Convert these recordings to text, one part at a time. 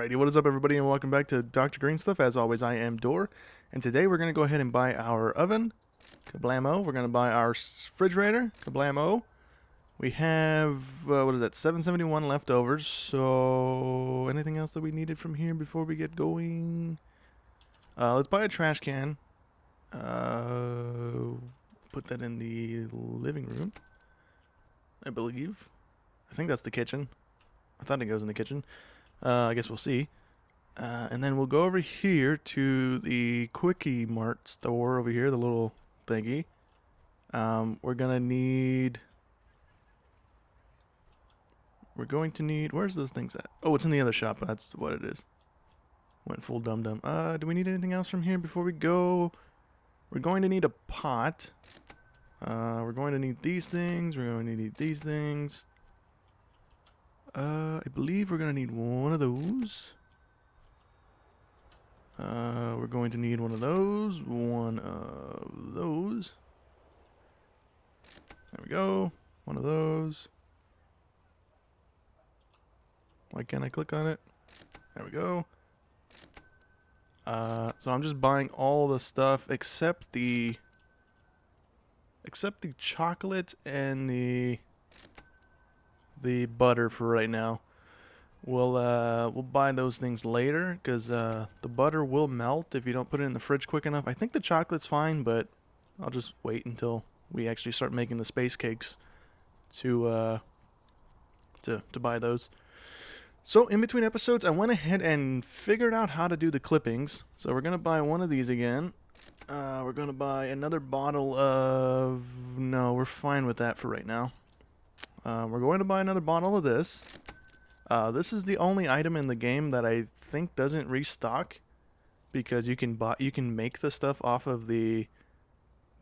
Alrighty, what is up everybody and welcome back to Dr. Greenstuff. As always, I am Dor, and today we're going to go ahead and buy our oven, kablamo. We're going to buy our refrigerator, kablamo. We have, what is that, 771 left over, so anything else that we needed from here before we get going? Let's buy a trash can. Put that in the living room, I believe. I think that's the kitchen. I thought it goes in the kitchen. I guess we'll see. And then we'll go over here to the Quickie Mart store over here, the little thingy. We're going to need, where's those things at? Oh, it's in the other shop. That's what it is. Went full dum-dum. Do we need anything else from here before we go? We're going to need a pot. We're going to need these things. We're going to need these things. I believe we're going to need one of those. We're going to need one of those. One of those. There we go. One of those. Why can't I click on it? There we go. So I'm just buying all the stuff except the chocolate and the butter for right now. We'll buy those things later because the butter will melt if you don't put it in the fridge quick enough. I think the chocolate's fine, but I'll just wait until we actually start making the space cakes to buy those. So in between episodes, I went ahead and figured out how to do the clippings. So we're gonna buy one of these again. We're gonna buy another bottle of, no, we're fine with that for right now. We're going to buy another bottle of this. This is the only item in the game that I think doesn't restock, because you can make the stuff off of the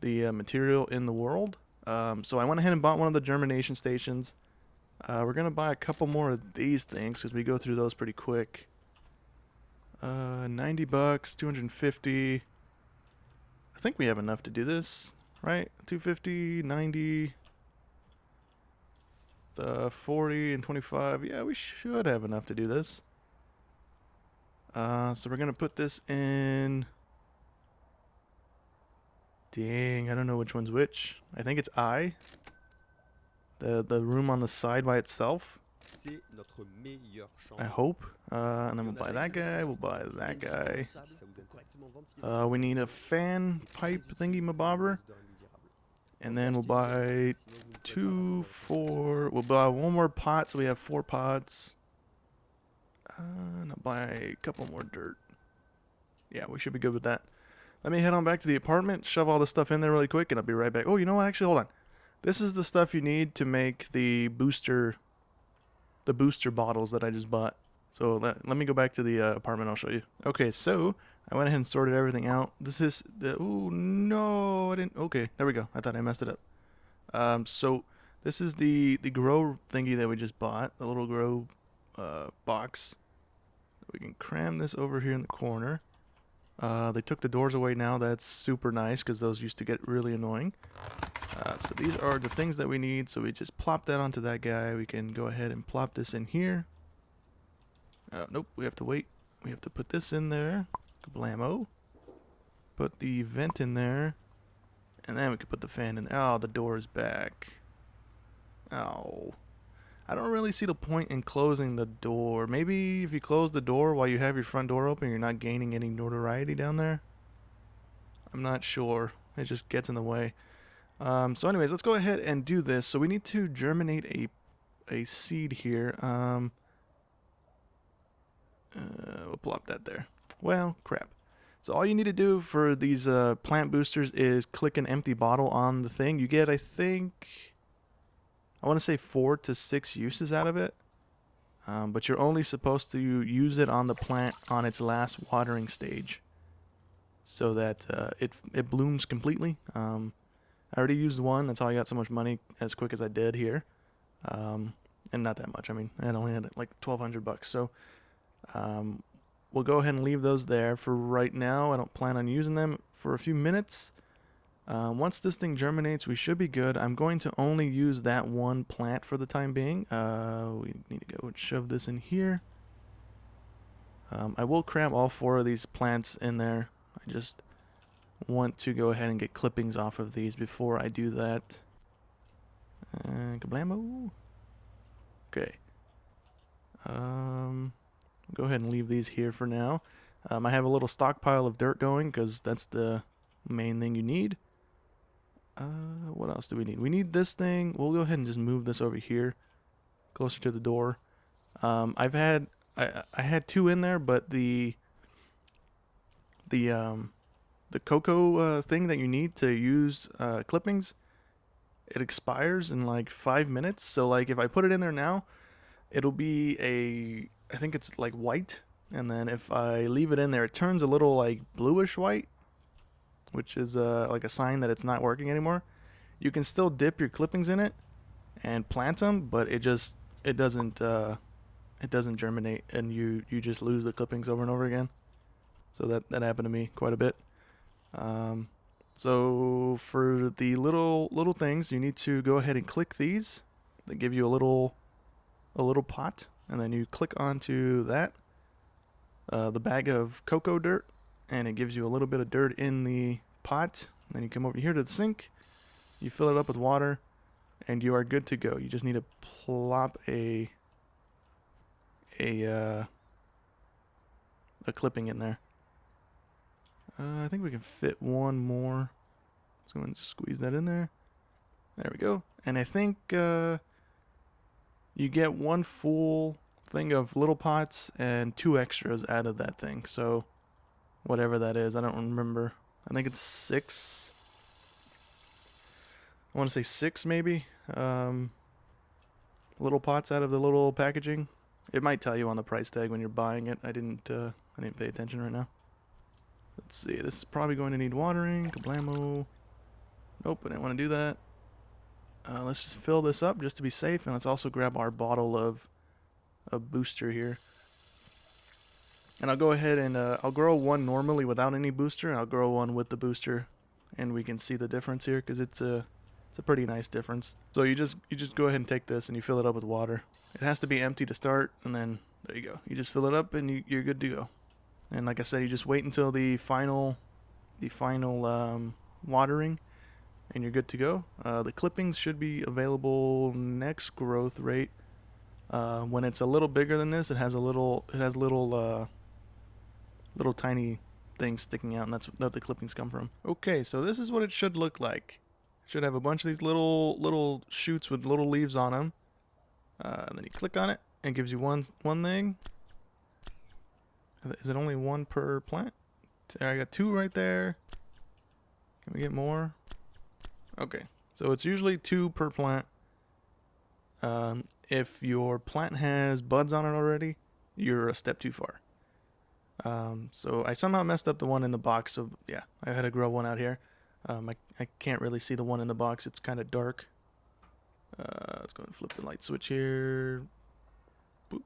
material in the world. So I went ahead and bought one of the germination stations. We're gonna buy a couple more of these things because we go through those pretty quick. 90 bucks, 250. I think we have enough to do this, right? 250, 90. The 40 and 25. Yeah, we should have enough to do this. So we're gonna put this in. Dang, I don't know which one's which. I think it's I. The room on the side by itself. I hope. And then we'll buy that guy. We'll buy that guy. We need a fan pipe thingy mabobber. And then we'll buy we'll buy one more pot, so we have 4 pots. And I'll buy a couple more dirt. Yeah, we should be good with that. Let me head on back to the apartment, shove all this stuff in there really quick, and I'll be right back. Oh, you know what? Actually, hold on. This is the stuff you need to make the booster bottles that I just bought. So let me go back to the apartment. I'll show you. Okay, so I went ahead and sorted everything out. This is the, oh no, I didn't, okay, there we go. I thought I messed it up. So this is the grow thingy that we just bought, the little grow box. We can cram this over here in the corner. They took the doors away now. That's super nice because those used to get really annoying. So these are the things that we need. So we just plop that onto that guy. We can go ahead and plop this in here. Nope, we have to wait. We have to put this in there. Kablamo. Put the vent in there. And then we can put the fan in there. Oh, the door is back. Oh. I don't really see the point in closing the door. Maybe if you close the door while you have your front door open, you're not gaining any notoriety down there. I'm not sure. It just gets in the way. So anyways, let's go ahead and do this. So we need to germinate a seed here. We'll plop that there. Well, crap. So all you need to do for these plant boosters is click an empty bottle on the thing. You get, I think, I want to say 4 to 6 uses out of it. But you're only supposed to use it on the plant on its last watering stage, so that it blooms completely. I already used one. That's how I got so much money as quick as I did here. And not that much. I mean, I only had like 1,200 bucks. So we'll go ahead and leave those there for right now. I don't plan on using them for a few minutes. Once this thing germinates, we should be good. I'm going to only use that one plant for the time being. We need to go and shove this in here. I will cram all 4 of these plants in there. I just want to go ahead and get clippings off of these before I do that. Kablamo. Okay. Go ahead and leave these here for now. I have a little stockpile of dirt going because that's the main thing you need. What else do we need? We need this thing. We'll go ahead and just move this over here, closer to the door. I had 2 in there, but the cocoa thing that you need to use clippings, it expires in like 5 minutes. So like if I put it in there now, it'll be I think it's like white, and then if I leave it in there, it turns a little like bluish white, which is like a sign that it's not working anymore. You can still dip your clippings in it and plant them, but it doesn't germinate, and you just lose the clippings over and over again. So that happened to me quite a bit. So for the little things, you need to go ahead and click these. They give you a little pot, and then you click onto that, the bag of cocoa dirt, and it gives you a little bit of dirt in the pot. And then you come over here to the sink, you fill it up with water, and you are good to go. You just need to plop a clipping in there. I think we can fit one more. So I'm going to just squeeze that in there. There we go. And I think you get 1 full thing of little pots and 2 extras out of that thing. So whatever that is, I don't remember. I think it's 6. I want to say 6 maybe. Little pots out of the little packaging. It might tell you on the price tag when you're buying it. I didn't pay attention right now. Let's see. This is probably going to need watering. Kablamo. Nope, I didn't want to do that. Let's just fill this up just to be safe, and let's also grab our bottle of a booster here. And I'll go ahead and I'll grow one normally without any booster, and I'll grow one with the booster, and we can see the difference here because it's a pretty nice difference. So you just go ahead and take this and you fill it up with water. It has to be empty to start, and then there you go. You just fill it up and you're good to go. And like I said, you just wait until the final watering, and you're good to go. The clippings should be available next growth rate. When it's a little bigger than this, it has little tiny things sticking out, and that's what the clippings come from. Okay, so this is what it should look like. It should have a bunch of these little shoots with little leaves on them. And then you click on it, and it gives you one thing. Is it only 1 per plant? I got 2 right there. Can we get more? Okay, so it's usually 2 per plant. If your plant has buds on it already, you're a step too far. So I somehow messed up the one in the box, so yeah, I had to grow one out here. I can't really see the one in the box, it's kind of dark. Let's go and flip the light switch here. Boop.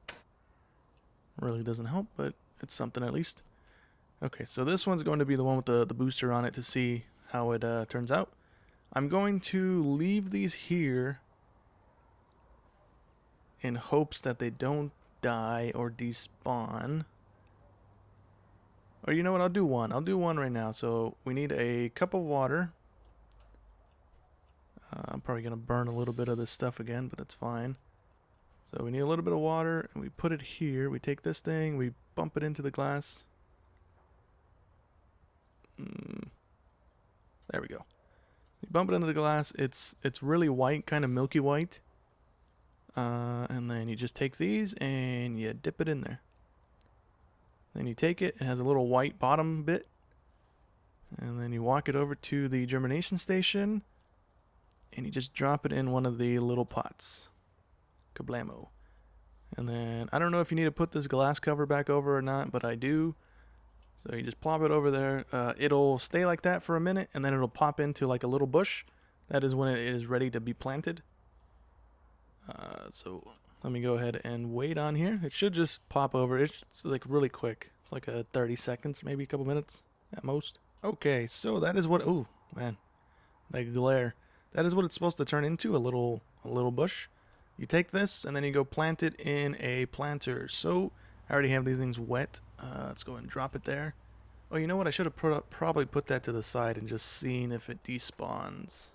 Really doesn't help, but it's something at least. Okay, so this one's going to be the one with the booster on it to see how it turns out. I'm going to leave these here in hopes that they don't die or despawn. Or you know what, I'll do one. I'll do one right now. So we need a cup of water. I'm probably going to burn a little bit of this stuff again, but that's fine. So we need a little bit of water, and we put it here. We take this thing, we bump it into the glass. There we go. You bump it into the glass. It's really white, kind of milky white. And then you just take these and you dip it in there. Then you take it, it has a little white bottom bit, and then you walk it over to the germination station, and you just drop it in one of the little pots. Kablamo. And then, I don't know if you need to put this glass cover back over or not, but I do. So you just plop it over there. It'll stay like that for a minute, and then it'll pop into like a little bush. That is when it is ready to be planted. So let me go ahead and wait on here. It should just pop over. It's like really quick. It's like a 30 seconds, maybe a couple minutes at most. Okay, so that is what, oh man, that glare. That is what it's supposed to turn into, a little bush. You take this and then you go plant it in a planter. So I already have these things wet. Let's go ahead and drop it there. Oh, you know what? I should have probably put that to the side and just seen if it despawns.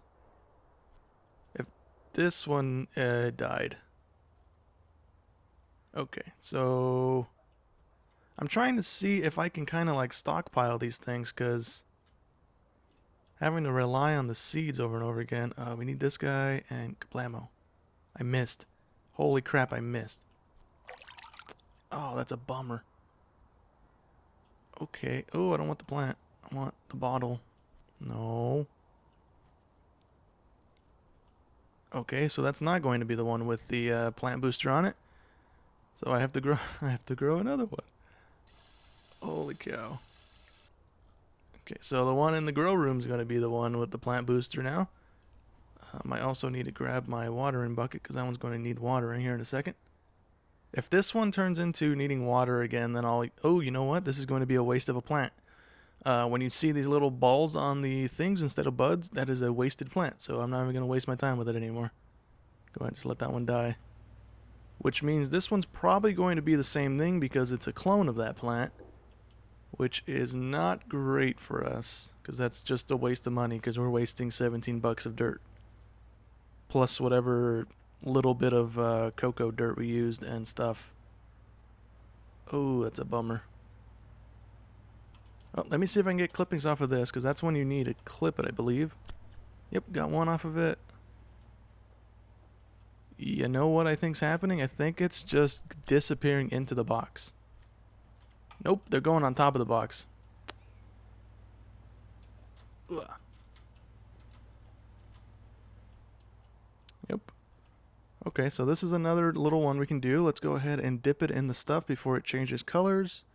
If this one died. Okay, so I'm trying to see if I can kind of like stockpile these things, because having to rely on the seeds over and over again. We need this guy and kablamo. I missed. Holy crap, I missed. Oh, that's a bummer. Okay. Oh, I don't want the plant. I want the bottle. No. Okay, so that's not going to be the one with the plant booster on it. So I have to grow. I have to grow another one. Holy cow. Okay, so the one in the grow room is going to be the one with the plant booster now. I also need to grab my watering bucket because that one's going to need watering here in a second. If this one turns into needing water again, then I'll... Oh, you know what? This is going to be a waste of a plant. When you see these little balls on the things instead of buds, that is a wasted plant. So I'm not even going to waste my time with it anymore. Go ahead and just let that one die. Which means this one's probably going to be the same thing because it's a clone of that plant. Which is not great for us, because that's just a waste of money, because we're wasting 17 bucks of dirt. Plus whatever little bit of cocoa dirt we used and stuff. Oh, that's a bummer. Oh, let me see if I can get clippings off of this, because that's when you need to clip it, I believe. Yep, got one off of it. You know what I think's happening? I think it's just disappearing into the box. Nope, they're going on top of the box. Ugh. Yep. Okay, so this is another little one we can do. Let's go ahead and dip it in the stuff before it changes colors.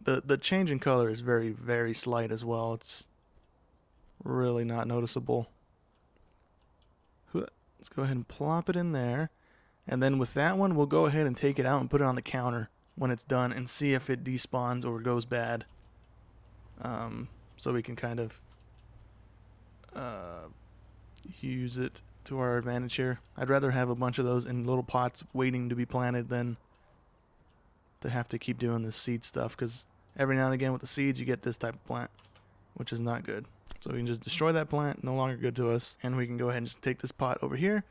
The change in color is very, very slight as well. It's really not noticeable. Let's go ahead and plop it in there. And then with that one, we'll go ahead and take it out and put it on the counter when it's done and see if it despawns or goes bad. So we can kind of use it to our advantage here. I'd rather have a bunch of those in little pots waiting to be planted than to have to keep doing this seed stuff, because every now and again with the seeds you get this type of plant, which is not good. So we can just destroy that plant, no longer good to us, and we can go ahead and just take this pot over here.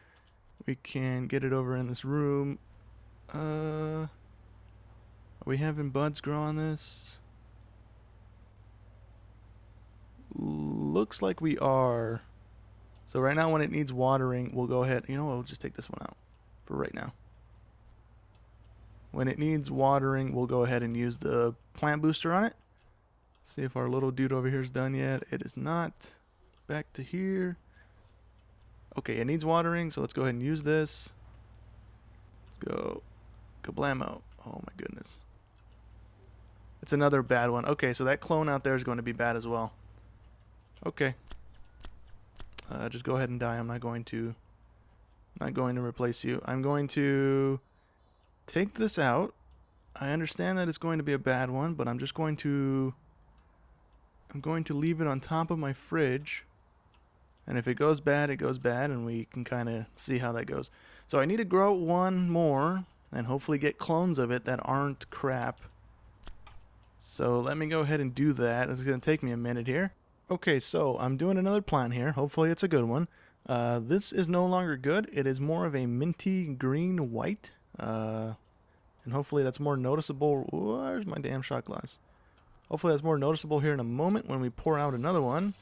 We can get it over in this room. Are we having buds grow on this? Looks like we are. So right now when it needs watering, we'll go ahead. You know what? We'll just take this one out for right now. When it needs watering, we'll go ahead and use the plant booster on it. See if our little dude over here is done yet. It is not. Back to here. Okay, it needs watering, so let's go ahead and use this. Let's go. Kablamo. Oh my goodness. It's another bad one. Okay, so that clone out there is going to be bad as well. Okay. Just go ahead and die. I'm not going to replace you. I'm going to take this out. I understand that it's going to be a bad one, but I'm going to leave it on top of my fridge. And if it goes bad, it goes bad, and we can kind of see how that goes. So I need to grow one more and hopefully get clones of it that aren't crap. So let me go ahead and do that. It's going to take me a minute here. Okay, so I'm doing another plant here. Hopefully it's a good one. This is no longer good. It is more of a minty green white. And hopefully that's more noticeable. Where's my damn shot glass? Hopefully that's more noticeable here in a moment when we pour out another one.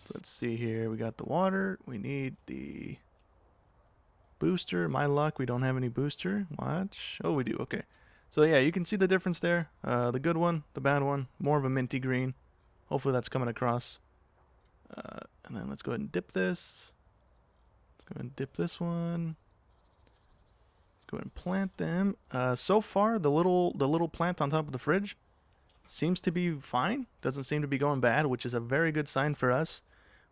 So let's see here. We got the water. We need the booster. My luck, we don't have any booster. Watch. Oh, we do. Okay. So yeah, you can see the difference there. The good one, the bad one. More of a minty green. Hopefully that's coming across. And then let's go ahead and dip this. Let's go ahead and dip this one. Let's go ahead and plant them. So far, the little plant on top of the fridge seems to be fine. Doesn't seem to be going bad, which is a very good sign for us.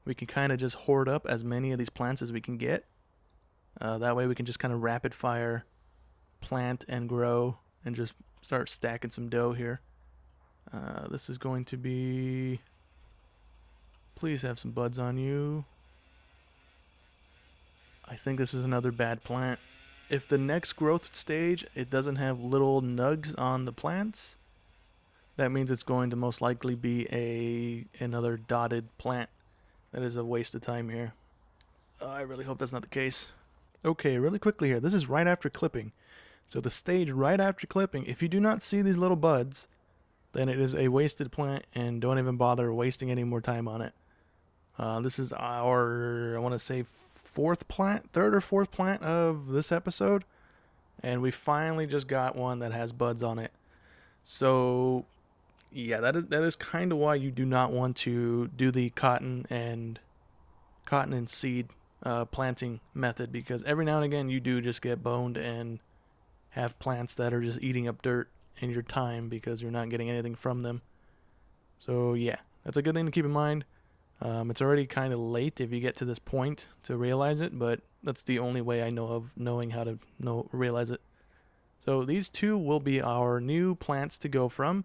We can kind of just hoard up as many of these plants as we can get. That way we can just kind of rapid fire plant and grow and just start stacking some dough here. This is going to be... Please have some buds on you. I think this is another bad plant. if the next growth stage, it doesn't have little nugs on the plants, that means it's going to most likely be another dotted plant. That is a waste of time here. I really hope that's not the case. Okay, really quickly here. This is right after clipping. So the stage right after clipping, if you do not see these little buds, then it is a wasted plant, and don't even bother wasting any more time on it. This is our, I want to say, third or fourth plant of this episode, and we finally just got one that has buds on it. So yeah, that is kind of why you do not want to do the cotton and seed planting method, because every now and again you do just get boned and have plants that are just eating up dirt and your time because you're not getting anything from them. So yeah, that's a good thing to keep in mind. It's already kind of late if you get to this point to realize it, but that's the only way I know of knowing how to realize it. So these two will be our new plants to go from.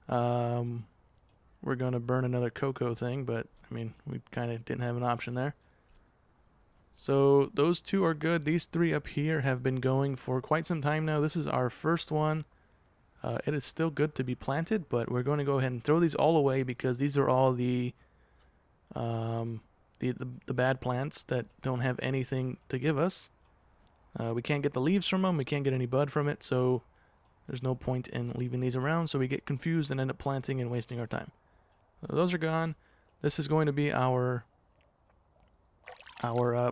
We're going to burn another cocoa thing, but I mean, we kind of didn't have an option there. So those two are good. These three up here have been going for quite some time now. This is our first one. It is still good to be planted, but we're going to go ahead and throw these all away because these are all the bad plants that don't have anything to give us. We can't get the leaves from them. We can't get any bud from it, so there's no point in leaving these around. So we get confused and end up planting and wasting our time. Those are gone. This is going to be our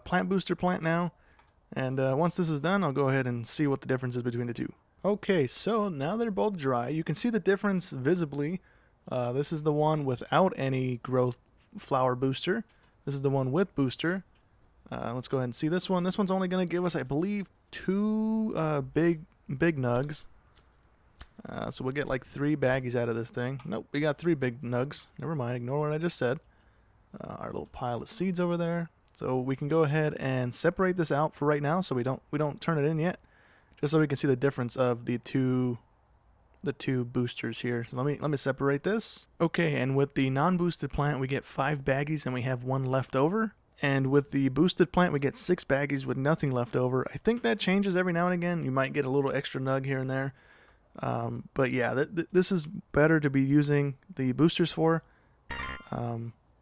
plant booster plant now, and once this is done, I'll go ahead and see what the difference is between the two. Okay, so now they're both dry. You can see the difference visibly. This is the one without any growth flower booster. This is the one with booster. Let's go ahead and see this one. This one's only going to give us, I believe, 2 big nugs. So we'll get like 3 baggies out of this thing. Nope, we got 3 big nugs. Never mind, ignore what I just said. Our little pile of seeds over there. So we can go ahead and separate this out for right now, so we don't turn it in yet, just so we can see the difference of the two boosters here. So let me separate this. Okay, and with the non-boosted plant, we get 5 baggies and we have 1 left over. And with the boosted plant, we get 6 baggies with nothing left over. I think that changes every now and again. You might get a little extra nug here and there. But yeah, this is better to be using the boosters for.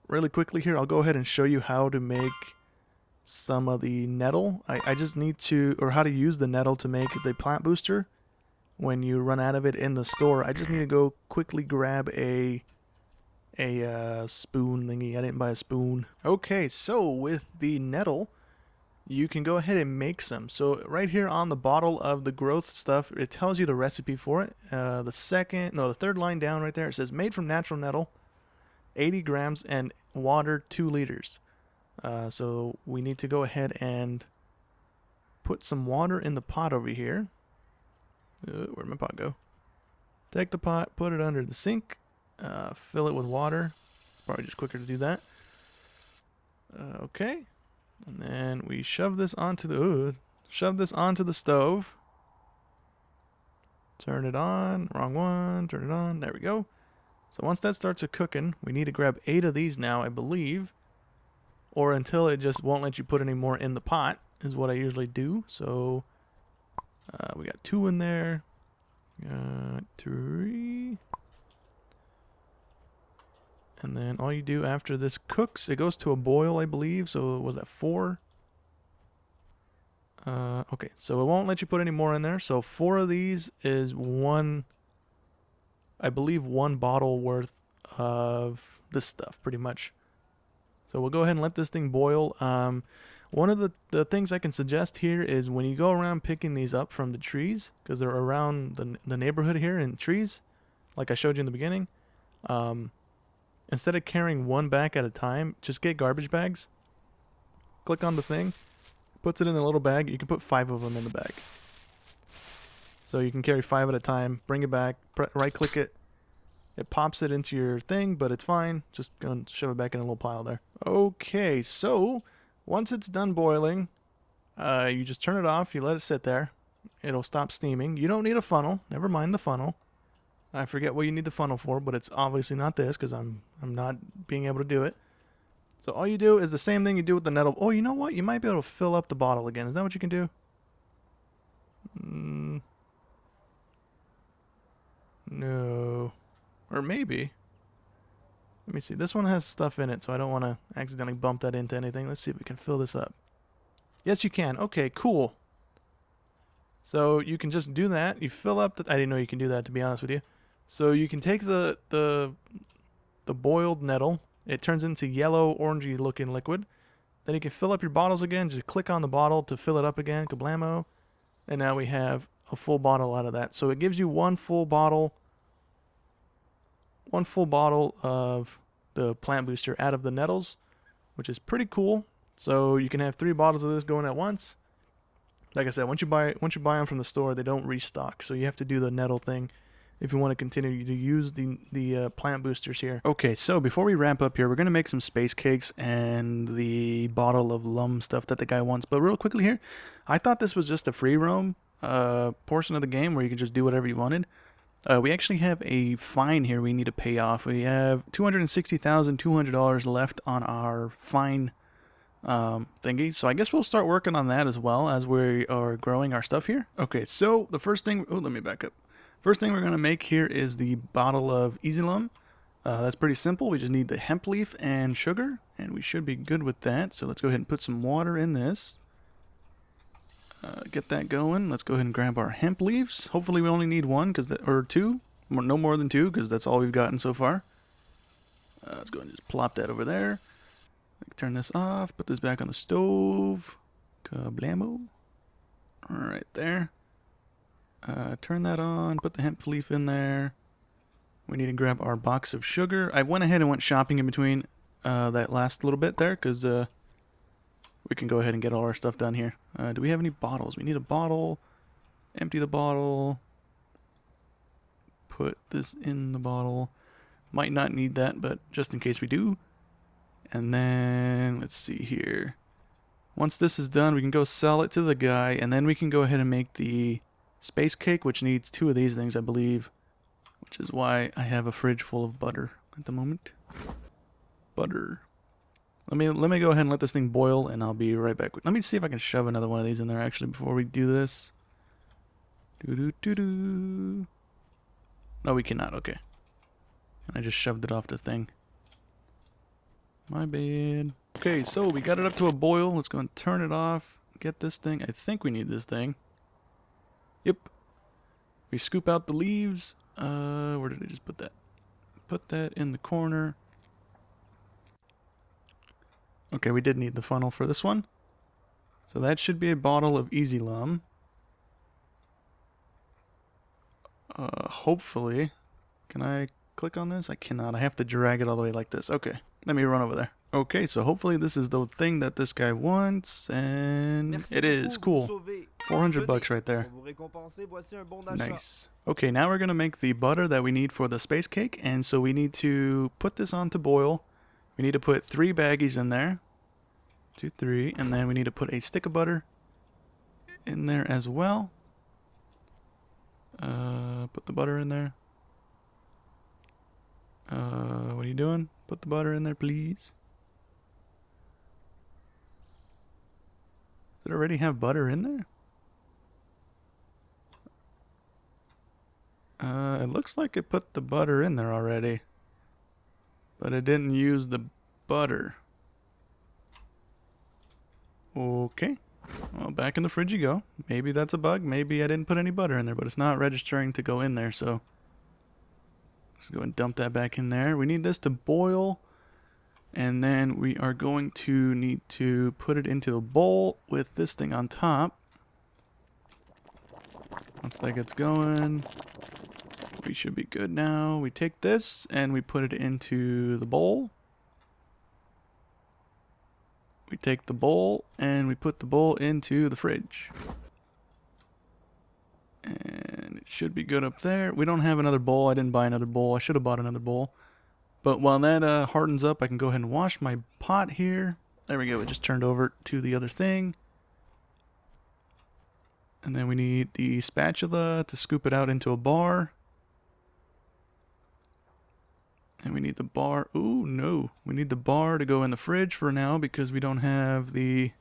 Really quickly here, I'll go ahead and show you how to make some of the nettle. I just need to, or how to use the nettle to make the plant booster. When you run out of it in the store, I just need to go quickly grab a spoon thingy. I didn't buy a spoon. Okay, so with the nettle, you can go ahead and make some. So right here on the bottle of the growth stuff, it tells you the recipe for it. The third line down right there, it says made from natural nettle, 80 grams, and water 2 liters. So we need to go ahead and put some water in the pot over here. Where'd my pot go? Take the pot, put it under the sink, fill it with water. Probably just quicker to do that. Okay, and then we shove this onto the stove. Turn it on. Wrong one. Turn it on. There we go. So once that starts cooking, we need to grab 8 of these now, I believe. Or until it just won't let you put any more in the pot, is what I usually do. So we got 2 in there. Got 3. And then all you do after this cooks, it goes to a boil, I believe. So was that 4? Okay, so it won't let you put any more in there. So 4 of these is 1... I believe 1 bottle worth of this stuff, pretty much. So we'll go ahead and let this thing boil. One of the things I can suggest here is when you go around picking these up from the trees, because they're around the neighborhood here in trees, like I showed you in the beginning, instead of carrying 1 bag at a time, just get garbage bags. Click on the thing, puts it in a little bag. You can put 5 of them in the bag. So you can carry 5 at a time, bring it back, right-click it. It pops it into your thing, but it's fine. Just go shove it back in a little pile there. Okay, so once it's done boiling, you just turn it off. You let it sit there. It'll stop steaming. You don't need a funnel. Never mind the funnel. I forget what you need the funnel for, but it's obviously not this because I'm not being able to do it. So all you do is the same thing you do with the nettle. Oh, you know what? You might be able to fill up the bottle again. Is that what you can do? No. Or maybe. Let me see. This one has stuff in it, so I don't want to accidentally bump that into anything. Let's see if we can fill this up. Yes, you can. Okay, cool. So you can just do that. You fill up the... I didn't know you can do that, to be honest with you. So you can take the boiled nettle. It turns into yellow, orangey looking liquid. Then you can fill up your bottles again. Just click on the bottle to fill it up again. Kablamo. And now we have a full bottle out of that. So it gives you one full bottle of the plant booster out of the nettles, which is pretty cool. So you can have 3 bottles of this going at once. Like I said, once you buy them from the store, they don't restock. So you have to do the nettle thing if you want to continue to use the plant boosters here. Okay, so before we wrap up here, we're going to make some space cakes and the bottle of lum stuff that the guy wants. But real quickly here, I thought this was just a free roam portion of the game where you could just do whatever you wanted. We actually have a fine here we need to pay off. We have $260,200 left on our fine thingy. So I guess we'll start working on that as well as we are growing our stuff here. Okay, so the first thing... Oh, let me back up. First thing we're going to make here is the bottle of Easy Lum. That's pretty simple. We just need the hemp leaf and sugar, and we should be good with that. So let's go ahead and put some water in this. Get that going. Let's go ahead and grab our hemp leaves. Hopefully we only need 1 or 2. No more than 2 because that's all we've gotten so far. Let's go ahead and just plop that over there. Turn this off. Put this back on the stove. Kablamo. Alright there. Turn that on. Put the hemp leaf in there. We need to grab our box of sugar. I went ahead and went shopping in between that last little bit there because we can go ahead and get all our stuff done here. Do we have any bottles? We need a bottle. Empty the bottle. Put this in the bottle. Might not need that, but just in case we do. And then, let's see here. Once this is done, we can go sell it to the guy, and then we can go ahead and make the space cake, which needs 2 of these things, I believe. Which is why I have a fridge full of butter at the moment. Butter. Let me go ahead and let this thing boil, and I'll be right back. Let me see if I can shove another one of these in there, actually, before we do this. Doo-doo-doo-doo. No, we cannot. Okay. And I just shoved it off the thing. My bad. Okay, so we got it up to a boil. Let's go and turn it off. Get this thing. I think we need this thing. Yep. We scoop out the leaves. Where did I just put that? Put that in the corner. Okay, we did need the funnel for this one. So that should be a bottle of Easy Lum. Hopefully. Can I click on this? I cannot. I have to drag it all the way like this. Okay, let me run over there. Okay, so hopefully this is the thing that this guy wants, and it is. Cool. 400 bucks right there. Nice. Okay, now we're gonna make the butter that we need for the space cake, and so we need to put this on to boil. We need to put 3 baggies in there. 2, 3, and then we need to put a stick of butter in there as well. Put the butter in there. What are you doing? Put the butter in there, please. Does it already have butter in there? It looks like it put the butter in there already. But it didn't use the butter. Okay. Well, back in the fridge you go. Maybe that's a bug. Maybe I didn't put any butter in there, but it's not registering to go in there, so let's go and dump that back in there. We need this to boil, and then we are going to need to put it into a bowl with this thing on top. Once that gets going, we should be good now. We take this and we put it into the bowl. We take the bowl and we put the bowl into the fridge. And it should be good up there. We don't have another bowl. I didn't buy another bowl. I should have bought another bowl. But while that hardens up, I can go ahead and wash my pot here. There we go. It just turned over to the other thing. And then we need the spatula to scoop it out into a bar. And we need the bar. Ooh, no. We need the bar to go in the fridge for now because we don't have the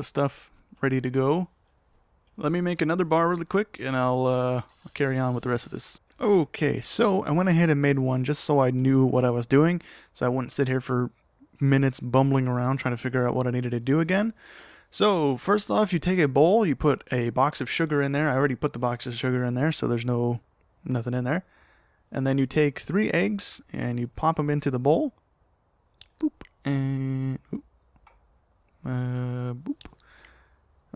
stuff ready to go. Let me make another bar really quick, and I'll carry on with the rest of this. Okay, so I went ahead and made one just so I knew what I was doing, so I wouldn't sit here for minutes bumbling around trying to figure out what I needed to do again. So first off, you take a bowl, you put a box of sugar in there. I already put the box of sugar in there, so there's nothing in there. And then you take 3 eggs and you pop them into the bowl. Boop and boop. Boop.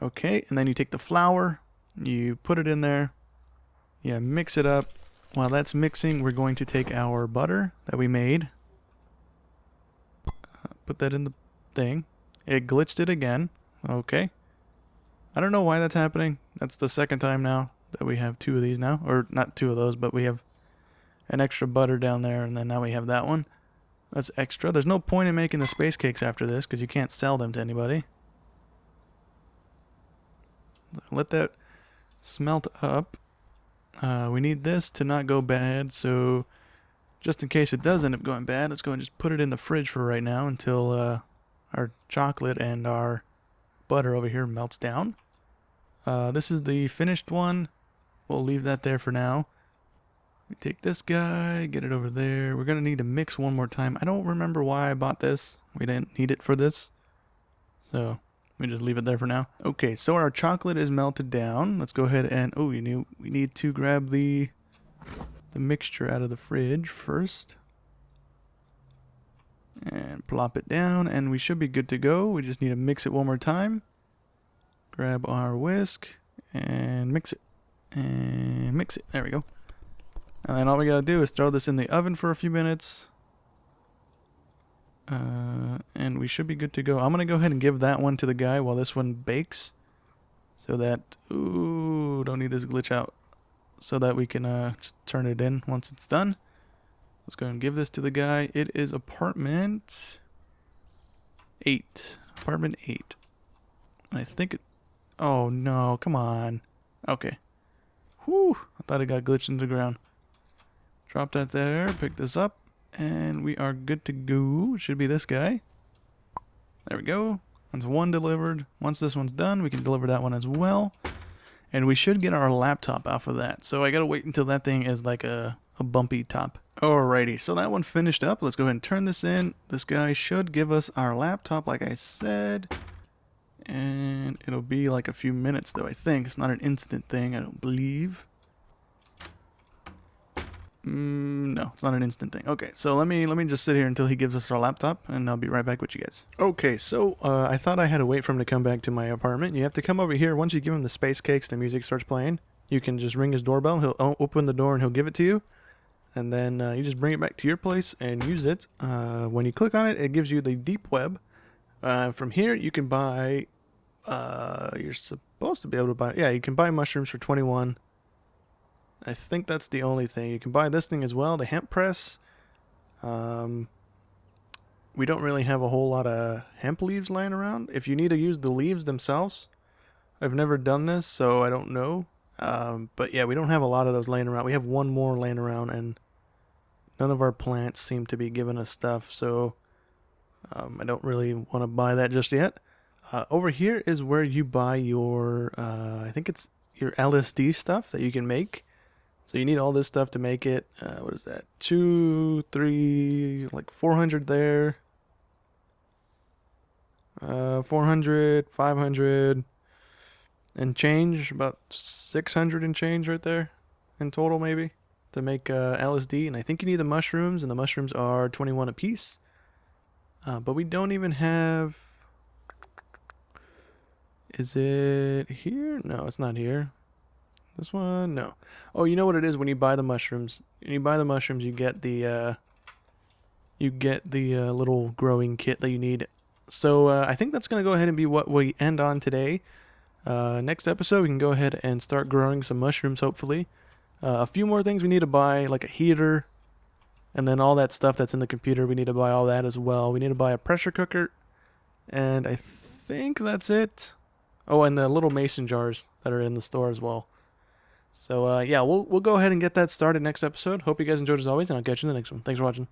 Okay, and then you take the flour, you put it in there. Yeah, mix it up. While that's mixing, we're going to take our butter that we made. Put that in the thing. It glitched it again. Okay. I don't know why that's happening. That's the second time now that we have 2 of these now. Or not 2 of those, but we have an extra butter down there, and then now we have that one. That's extra. There's no point in making the space cakes after this because you can't sell them to anybody. Let that smelt up. We need this to not go bad, so just in case it does end up going bad, let's go and just put it in the fridge for right now until our chocolate and our butter over here melts down. This is the finished one. We'll leave that there for now. We take this guy, get it over there. We're going to need to mix one more time. I don't remember why I bought this. We didn't need it for this. So we just leave it there for now. Okay, so our chocolate is melted down. Let's go ahead and, we need to grab the mixture out of the fridge first. And plop it down, and we should be good to go. We just need to mix it one more time. Grab our whisk and mix it. And mix it. There we go. And then all we gotta do is throw this in the oven for a few minutes. And we should be good to go. I'm gonna go ahead and give that one to the guy while this one bakes. So that, don't need this glitch out. So that we can just turn it in once it's done. Let's go and give this to the guy. It is apartment 8. Apartment 8. I think it... Oh, no. Come on. Okay. Whew. I thought it got glitched into the ground. Drop that there. Pick this up. And we are good to go. It should be this guy. There we go. That's one delivered. Once this one's done, we can deliver that one as well. And we should get our laptop off of that. So I gotta wait until that thing is like a bumpy top. Alrighty, so that one finished up. Let's go ahead and turn this in. This guy should give us our laptop like I said. And it'll be like a few minutes though, I think. It's not an instant thing, I don't believe. No, it's not an instant thing. Okay, so let me just sit here until he gives us our laptop, and I'll be right back with you guys. Okay, so I thought I had to wait for him to come back to my apartment. You have to come over here. Once you give him the space cakes, the music starts playing. You can just ring his doorbell. He'll open the door and he'll give it to you. And then you just bring it back to your place and use it. When you click on it, it gives you the deep web. From here, you can buy... you're supposed to be able to buy... Yeah, you can buy mushrooms for 21. I think that's the only thing. You can buy this thing as well, the hemp press. We don't really have a whole lot of hemp leaves laying around. If you need to use the leaves themselves, I've never done this, so I don't know. But yeah, we don't have a lot of those laying around. We have one more laying around, and none of our plants seem to be giving us stuff, so I don't really want to buy that just yet. Over here is where you buy your, I think it's your LSD stuff that you can make. So you need all this stuff to make it. What is that? 2, 3, like 400 there. 400, 500, and change. About 600 and change right there in total maybe to make LSD. And I think you need the mushrooms, and the mushrooms are 21 a piece. But we don't even have... Is it here? No, it's not here. This one? No. Oh, you know what it is when you buy the mushrooms? When you buy the mushrooms, you get the little growing kit that you need. So I think that's going to go ahead and be what we end on today. Next episode, we can go ahead and start growing some mushrooms, hopefully. A few more things we need to buy, like a heater, and then all that stuff that's in the computer, we need to buy all that as well. We need to buy a pressure cooker, and I think that's it. Oh, and the little mason jars that are in the store as well. So, yeah, we'll go ahead and get that started next episode. Hope you guys enjoyed as always, and I'll catch you in the next one. Thanks for watching.